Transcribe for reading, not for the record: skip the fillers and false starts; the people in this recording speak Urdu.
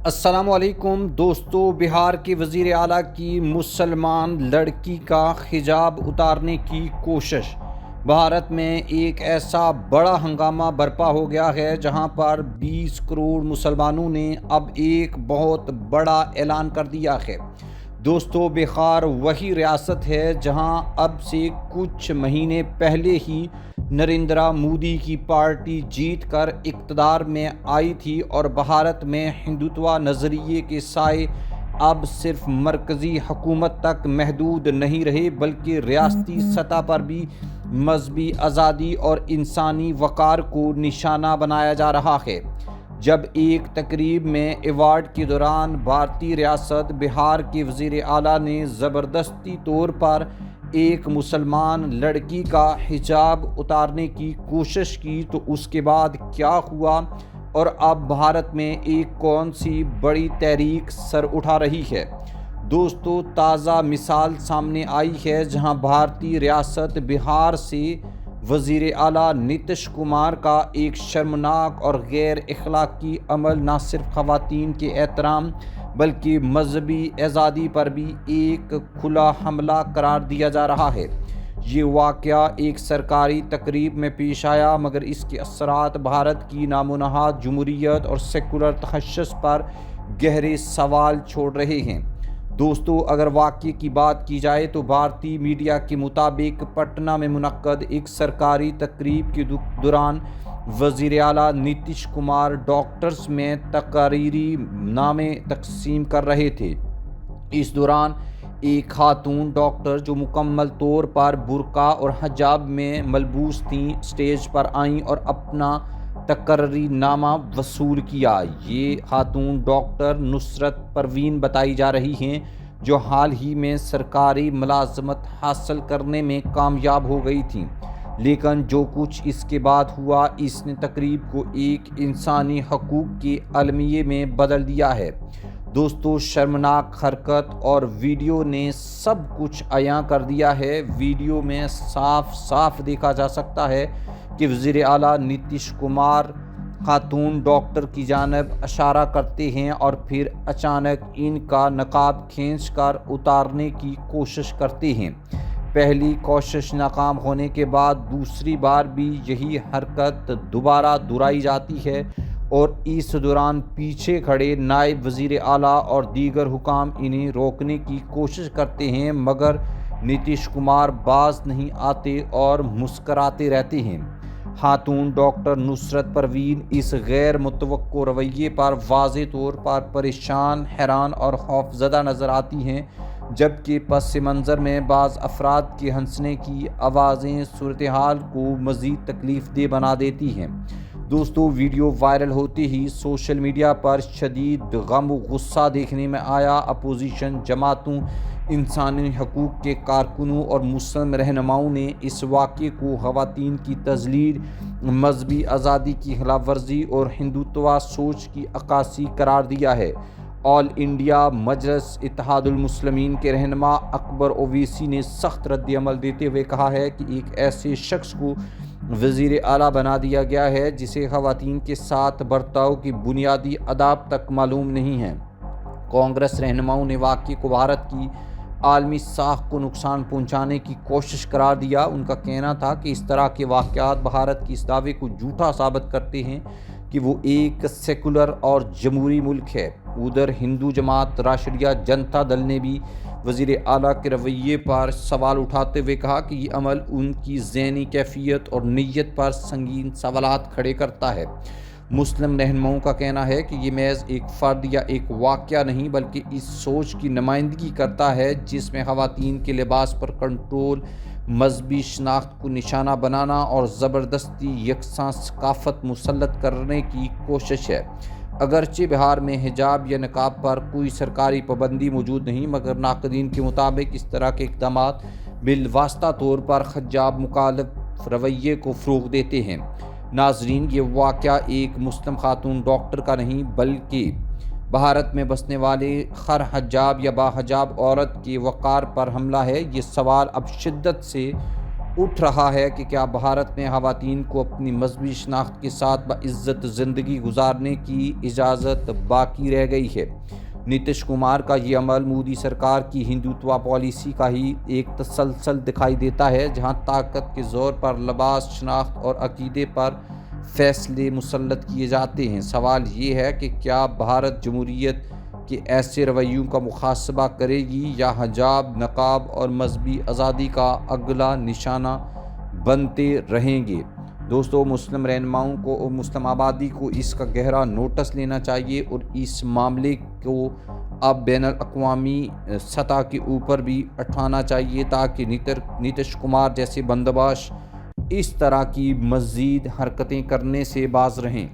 السلام علیکم دوستو، بہار کے وزیر اعلیٰ کی مسلمان لڑکی کا حجاب اتارنے کی کوشش۔ بھارت میں ایک ایسا بڑا ہنگامہ برپا ہو گیا ہے جہاں پر 20 کروڑ مسلمانوں نے اب ایک بہت بڑا اعلان کر دیا ہے۔ دوستو، بہار وہی ریاست ہے جہاں اب سے کچھ مہینے پہلے ہی نریندر مودی کی پارٹی جیت کر اقتدار میں آئی تھی اور بھارت میں ہندوتوا نظریے کے سائے اب صرف مرکزی حکومت تک محدود نہیں رہے بلکہ ریاستی سطح پر بھی مذہبی آزادی اور انسانی وقار کو نشانہ بنایا جا رہا ہے۔ جب ایک تقریب میں ایوارڈ کے دوران بھارتی ریاست بہار کے وزیر اعلیٰ نے زبردستی طور پر ایک مسلمان لڑکی کا حجاب اتارنے کی کوشش کی تو اس کے بعد کیا ہوا اور اب بھارت میں ایک کون سی بڑی تحریک سر اٹھا رہی ہے؟ دوستو، تازہ مثال سامنے آئی ہے جہاں بھارتی ریاست بہار سے وزیر اعلیٰ نتیش کمار کا ایک شرمناک اور غیر اخلاقی عمل نہ صرف خواتین کے احترام بلکہ مذہبی آزادی پر بھی ایک کھلا حملہ قرار دیا جا رہا ہے۔ یہ واقعہ ایک سرکاری تقریب میں پیش آیا مگر اس کے اثرات بھارت کی نام و نہاد جمہوریت اور سیکولر تشخص پر گہرے سوال چھوڑ رہے ہیں۔ دوستو، اگر واقعے کی بات کی جائے تو بھارتی میڈیا کے مطابق پٹنہ میں منعقد ایک سرکاری تقریب کے دوران وزیر اعلیٰ نتیش کمار ڈاکٹرز میں تقرری نامے تقسیم کر رہے تھے۔ اس دوران ایک خاتون ڈاکٹر جو مکمل طور پر برقع اور حجاب میں ملبوس تھیں اسٹیج پر آئیں اور اپنا تقرری نامہ وصول کیا۔ یہ خاتون ڈاکٹر نصرت پروین بتائی جا رہی ہیں جو حال ہی میں سرکاری ملازمت حاصل کرنے میں کامیاب ہو گئی تھیں، لیکن جو کچھ اس کے بعد ہوا اس نے تقریب کو ایک انسانی حقوق کے المیے میں بدل دیا ہے۔ دوستو، شرمناک حرکت اور ویڈیو نے سب کچھ عیاں کر دیا ہے۔ ویڈیو میں صاف صاف دیکھا جا سکتا ہے کہ وزیر اعلیٰ نتیش کمار خاتون ڈاکٹر کی جانب اشارہ کرتے ہیں اور پھر اچانک ان کا نقاب کھینچ کر اتارنے کی کوشش کرتے ہیں۔ پہلی کوشش ناکام ہونے کے بعد دوسری بار بھی یہی حرکت دوبارہ دہرائی جاتی ہے اور اس دوران پیچھے کھڑے نائب وزیر اعلیٰ اور دیگر حکام انہیں روکنے کی کوشش کرتے ہیں مگر نتیش کمار باز نہیں آتے اور مسکراتے رہتے ہیں۔ خاتون ڈاکٹر نصرت پروین اس غیر متوقع رویے پر واضح طور پر پریشان، حیران اور خوفزدہ نظر آتی ہیں، جبکہ پس منظر میں بعض افراد کے ہنسنے کی آوازیں صورتحال کو مزید تکلیف دہ بنا دیتی ہیں۔ دوستو، ویڈیو وائرل ہوتے ہی سوشل میڈیا پر شدید غم و غصہ دیکھنے میں آیا۔ اپوزیشن جماعتوں، انسانی حقوق کے کارکنوں اور مسلم رہنماؤں نے اس واقعے کو خواتین کی تذلیل، مذہبی آزادی کی خلاف ورزی اور ہندوتوا سوچ کی عکاسی قرار دیا ہے۔ آل انڈیا مجلس اتحاد المسلمین کے رہنما اکبر اویسی نے سخت رد عمل دیتے ہوئے کہا ہے کہ ایک ایسے شخص کو وزیر اعلیٰ بنا دیا گیا ہے جسے خواتین کے ساتھ برتاؤ کی بنیادی آداب تک معلوم نہیں ہیں۔ کانگریس رہنماؤں نے واقعے کو بھارت کی عالمی ساکھ کو نقصان پہنچانے کی کوشش قرار دیا۔ ان کا کہنا تھا کہ اس طرح کے واقعات بھارت کی اس دعوے کو جھوٹا ثابت کرتے ہیں کہ وہ ایک سیکولر اور جمہوری ملک ہے۔ ادھر ہندو جماعت راشٹریہ جنتا دل نے بھی وزیر اعلیٰ کے رویے پر سوال اٹھاتے ہوئے کہا کہ یہ عمل ان کی ذہنی کیفیت اور نیت پر سنگین سوالات کھڑے کرتا ہے۔ مسلم رہنماؤں کا کہنا ہے کہ یہ محض ایک فرد یا ایک واقعہ نہیں بلکہ اس سوچ کی نمائندگی کرتا ہے جس میں خواتین کے لباس پر کنٹرول، مذہبی شناخت کو نشانہ بنانا اور زبردستی یکساں ثقافت مسلط کرنے کی کوشش ہے۔ اگرچہ بہار میں حجاب یا نقاب پر کوئی سرکاری پابندی موجود نہیں مگر ناقدین کے مطابق اس طرح کے اقدامات بالواسطہ طور پر حجاب مخالف رویے کو فروغ دیتے ہیں۔ ناظرین، یہ واقعہ ایک مسلم خاتون ڈاکٹر کا نہیں بلکہ بھارت میں بسنے والے ہر حجاب یا باحجاب عورت کے وقار پر حملہ ہے۔ یہ سوال اب شدت سے اٹھ رہا ہے کہ کیا بھارت میں خواتین کو اپنی مذہبی شناخت کے ساتھ باعزت زندگی گزارنے کی اجازت باقی رہ گئی ہے؟ نتیش کمار کا یہ عمل مودی سرکار کی ہندوتوا پالیسی کا ہی ایک تسلسل دکھائی دیتا ہے، جہاں طاقت کے زور پر لباس، شناخت اور عقیدے پر فیصلے مسلط کیے جاتے ہیں۔ سوال یہ ہے کہ کیا بھارت جمہوریت کے ایسے رویوں کا محاسبہ کرے گی یا حجاب، نقاب اور مذہبی آزادی کا اگلا نشانہ بنتے رہیں گے؟ دوستو، مسلم رہنماؤں کو اور مسلم آبادی کو اس کا گہرا نوٹس لینا چاہیے اور اس معاملے کو اب بین الاقوامی سطح کے اوپر بھی اٹھانا چاہیے تاکہ نتیش کمار جیسے بندوباش اس طرح کی مزید حرکتیں کرنے سے باز رہیں۔